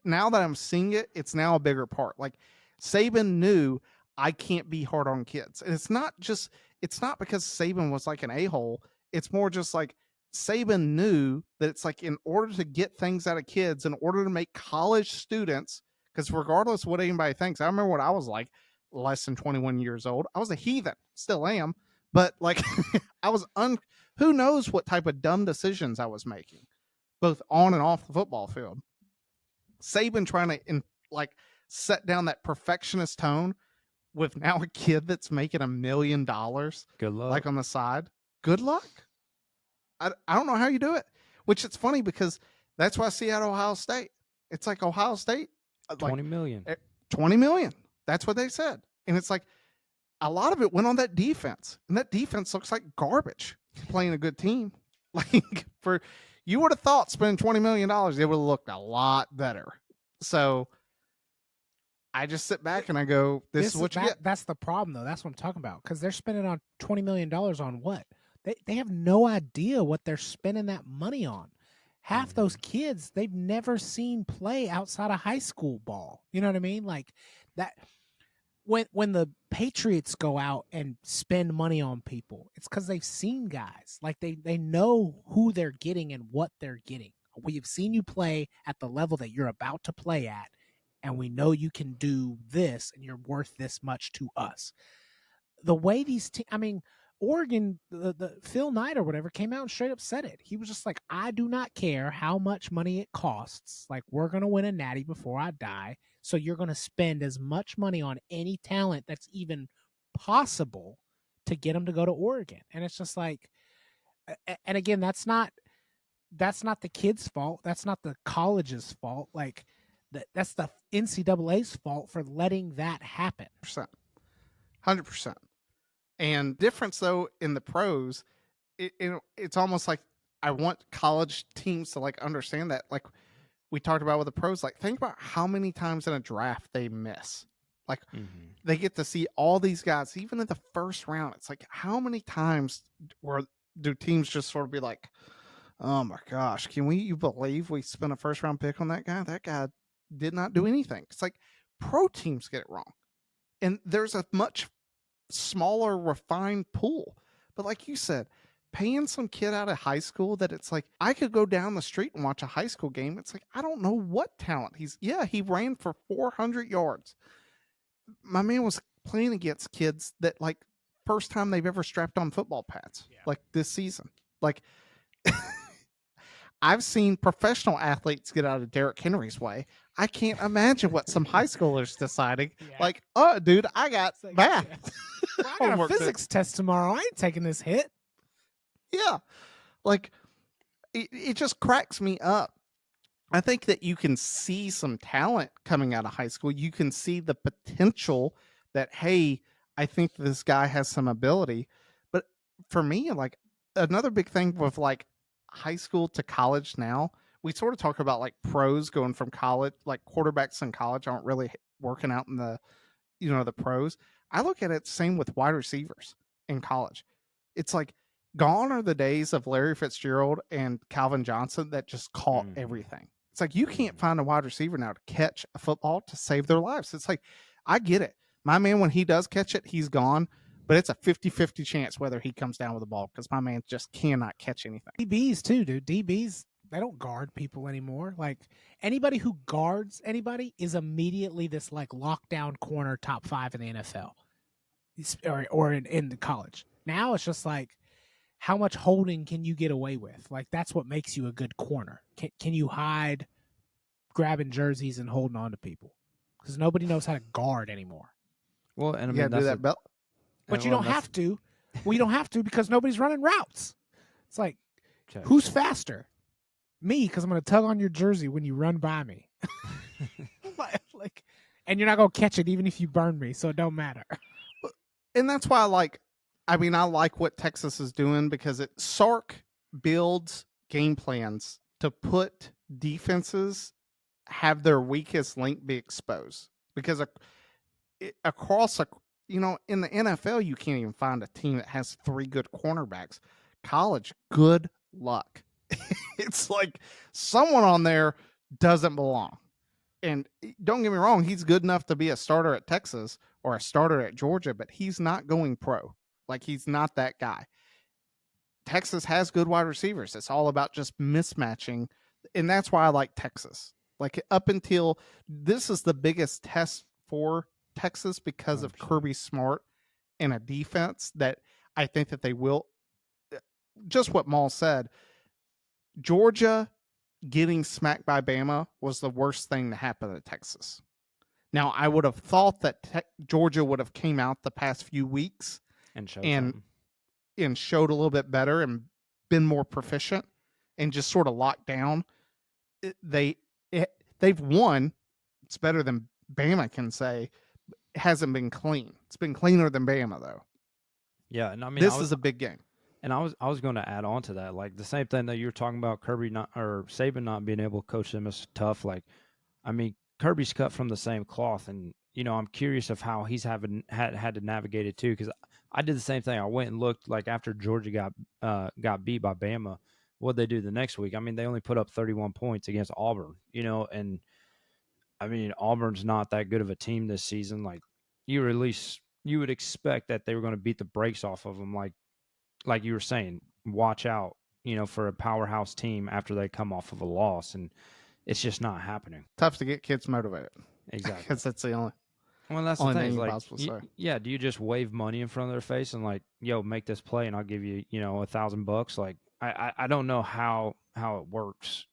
now that I'm seeing it, it's now a bigger part. Like, Saban knew I can't be hard on kids. And it's not because Saban was like an a-hole. It's more just like Saban knew that it's like, in order to get things out of kids, in order to make college students, because regardless of what anybody thinks, I remember what I was like less than 21 years old. I was a heathen, still am. But, like, I was who knows what type of dumb decisions I was making, both on and off the football field. Saban trying to set down that perfectionist tone with now a kid that's making $1 million. Good luck. Like, on the side. Good luck. I don't know how you do it. Which, it's funny because that's why I see at Ohio State. It's like Ohio State, like 20 million. 20 million. That's what they said. And it's like a lot of it went on that defense. And that defense looks like garbage playing a good team. Like you would have thought spending $20 million, it would have looked a lot better. So I just sit back and I go, this is what you get. That's the problem, though. That's what I'm talking about. Because they're spending on $20 million on what? They have no idea what they're spending that money on. Half those kids they've never seen play outside of high school ball. You know what I mean? Like that. When the Patriots go out and spend money on people, it's because they've seen guys. Like they know who they're getting and what they're getting. We've seen you play at the level that you're about to play at, and we know you can do this, and you're worth this much to us. The way these teams, I mean, Oregon, the Phil Knight or whatever came out and straight up said it. He was just like, I do not care how much money it costs. Like, we're going to win a natty before I die. So you're going to spend as much money on any talent that's even possible to get them to go to Oregon. And it's just like, and again, that's not the kid's fault. That's not the college's fault. Like, that's the NCAA's fault for letting that happen. 100%. And difference, though, in the pros, it's almost like I want college teams to, like, understand that. Like we talked about with the pros, like, think about how many times in a draft they miss. Like, they get to see all these guys, even in the first round. It's like, how many times do teams just sort of be like, oh, my gosh, you believe we spent a first-round pick on that guy? That guy did not do anything. It's like pro teams get it wrong. And there's a much smaller refined pool, but like you said, paying some kid out of high school that it's like I could go down the street and watch a high school game. It's like I don't know what talent he ran for 400 yards. My man was playing against kids that like first time they've ever strapped on football pads like this season. Like I've seen professional athletes get out of Derrick Henry's way. I can't imagine what some high schoolers deciding. Like, oh, dude, I got math. Well, I got a physics test tomorrow. I ain't taking this hit. Yeah. Like, it just cracks me up. I think that you can see some talent coming out of high school. You can see the potential that, hey, I think this guy has some ability. But for me, like, another big thing with, like, high school to college now, we sort of talk about, like, pros going from college, like, quarterbacks in college aren't really working out in the, the pros. I look at it same with wide receivers in college. It's like, gone are the days of Larry Fitzgerald and Calvin Johnson that just caught everything. It's like you can't find a wide receiver now to catch a football to save their lives. It's like, I get it. My man, when he does catch it, he's gone. But it's a 50-50 chance whether he comes down with the ball because my man just cannot catch anything. DBs too, dude. DBs, they don't guard people anymore. Like anybody who guards anybody is immediately this like lockdown corner top 5 in the NFL or in the college. Now it's just like, how much holding can you get away with? Like that's what makes you a good corner. Can you hide grabbing jerseys and holding on to people? Because nobody knows how to guard anymore. Well, and I mean, do that belt. But you don't have to. Well, you don't have to because nobody's running routes. It's like, who's faster? Me, because I'm going to tug on your jersey when you run by me. And you're not going to catch it even if you burn me, so it don't matter. And that's why I like what Texas is doing because Sark builds game plans to put defenses have their weakest link be exposed. Because across in the NFL, you can't even find a team that has 3 good cornerbacks. College, good luck. It's like someone on there doesn't belong. And don't get me wrong, he's good enough to be a starter at Texas or a starter at Georgia, but he's not going pro. Like, he's not that guy. Texas has good wide receivers. It's all about just mismatching. And that's why I like Texas. Like, up until this is the biggest test for Texas because of Kirby Smart and a defense that I think that they will. Just what Maul said, Georgia getting smacked by Bama was the worst thing to happen to Texas. Now, I would have thought that Georgia would have came out the past few weeks and showed a little bit better and been more proficient and just sort of locked down. they've won. It's better than Bama can say. It hasn't been clean. It's been cleaner than Bama though. Yeah, and I mean, This is a big game. And I was going to add on to that, like the same thing that you were talking about, Kirby not or Saban not being able to coach them is tough. Like, I mean, Kirby's cut from the same cloth, and I'm curious of how he's had to navigate it too. Because I did the same thing. I went and looked like after Georgia got beat by Bama, what they do the next week. I mean, they only put up 31 points against Auburn, and I mean Auburn's not that good of a team this season. Like, you would expect that they were going to beat the brakes off of them, like you were saying, watch out, for a powerhouse team after they come off of a loss, and it's just not happening. Tough to get kids motivated. Exactly. Because that's the only That's only the thing thing. you Like, possibly say. yeah, do you just wave money in front of their face and like, yo, make this play and I'll give you, $1,000? Like, I don't know how it works,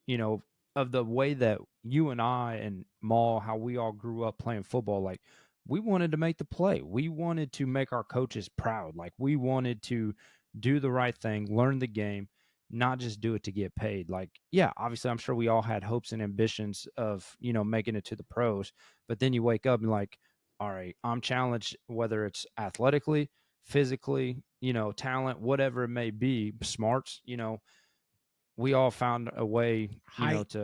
of the way that you and I and Maul, how we all grew up playing football. Like, we wanted to make the play. We wanted to make our coaches proud. Like, we wanted to do the right thing, learn the game, not just do it to get paid. Like, yeah, obviously I'm sure we all had hopes and ambitions of, making it to the pros, but then you wake up and like, all right, I'm challenged, whether it's athletically, physically, talent, whatever it may be, smarts, we all found a way, Height.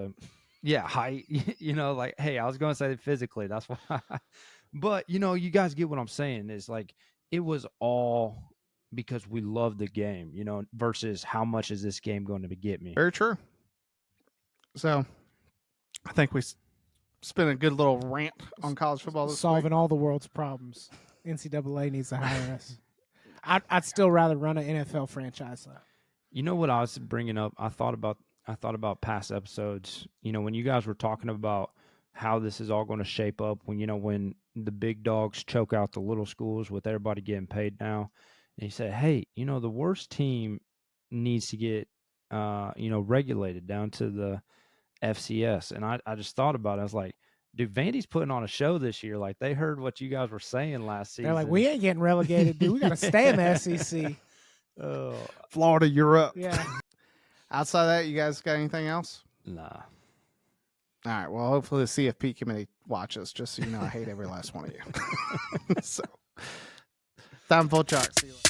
height, like, hey, I was going to say physically, that's why, but you guys get what I'm saying is like, it was all because we love the game, versus how much is this game going to get me? Very true. So, I think we spent a good little rant on college football this Solving week. all the world's problems. NCAA needs to hire us. I'd still rather run an NFL franchise though. You know what I was bringing up? I thought about past episodes. When you guys were talking about how this is all going to shape up when the big dogs choke out the little schools with everybody getting paid now. And he said, hey, the worst team needs to get, regulated down to the FCS. And I just thought about it. I was like, dude, Vandy's putting on a show this year. Like, they heard what you guys were saying last season. They're like, we ain't getting relegated, dude. We got to stay in the SEC. Florida, you're up. Yeah. Outside of that, you guys got anything else? Nah. All right. Well, hopefully the CFP committee watches, just so you know I hate every last one of you. So, time for Talk. See you later.